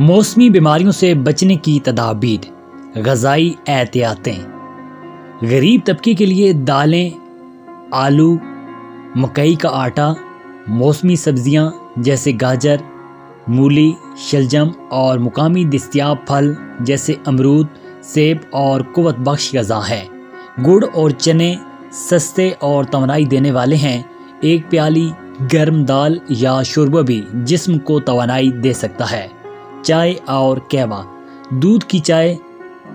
मौसमी बीमारियों से बचने की तदाबीर, ग़िज़ाई एहतियातें। गरीब तबके के लिए दालें, आलू, मकई का आटा, मौसमी सब्जियां जैसे गाजर, मूली, शलजम और मुकामी दस्तयाब फल जैसे अमरूद, सेब और कुव्वत बख्श ग़िज़ा है। गुड़ और चने सस्ते और तवानाई देने वाले हैं। एक प्याली गर्म दाल या शोरबा भी जिस्म को तवानाई दे सकता है। चाय और कहवा, दूध की चाय,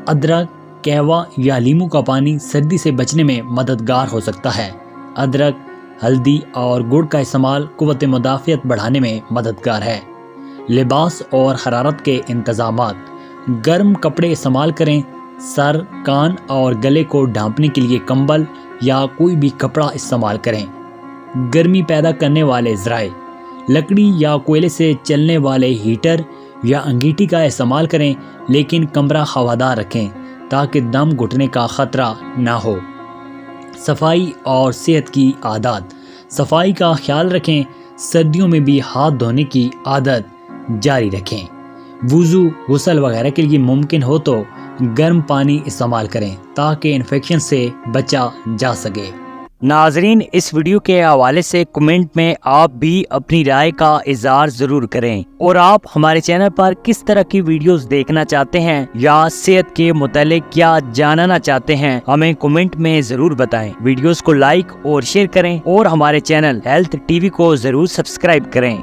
अदरक, कहवा या लीमू का पानी सर्दी से बचने में मददगार हो सकता है। अदरक, हल्दी और गुड़ का इस्तेमाल कुव्वत मुदाफ़ियत बढ़ाने में मददगार है। लिबास और हरारत के इंतज़ामात, गर्म कपड़े इस्तेमाल करें। सर, कान और गले को ढांपने के लिए कंबल या कोई भी कपड़ा इस्तेमाल करें। गर्मी पैदा करने वाले ज़राए, लकड़ी या कोयले से चलने वाले हीटर या अंगीठी का इस्तेमाल करें, लेकिन कमरा हवादार रखें ताकि दम घुटने का ख़तरा ना हो। सफाई और सेहत की आदत, सफाई का ख्याल रखें। सर्दियों में भी हाथ धोने की आदत जारी रखें। वुज़ू, गुस्ल वगैरह के लिए मुमकिन हो तो गर्म पानी इस्तेमाल करें ताकि इन्फेक्शन से बचा जा सके। नाजरीन, इस वीडियो के हवाले से कमेंट में आप भी अपनी राय का इज़हार ज़रूर करें, और आप हमारे चैनल पर किस तरह की वीडियोस देखना चाहते हैं या सेहत के मुतालिक क्या जानना चाहते हैं, हमें कमेंट में ज़रूर बताएं। वीडियोस को लाइक और शेयर करें और हमारे चैनल हेल्थ टीवी को ज़रूर सब्सक्राइब करें।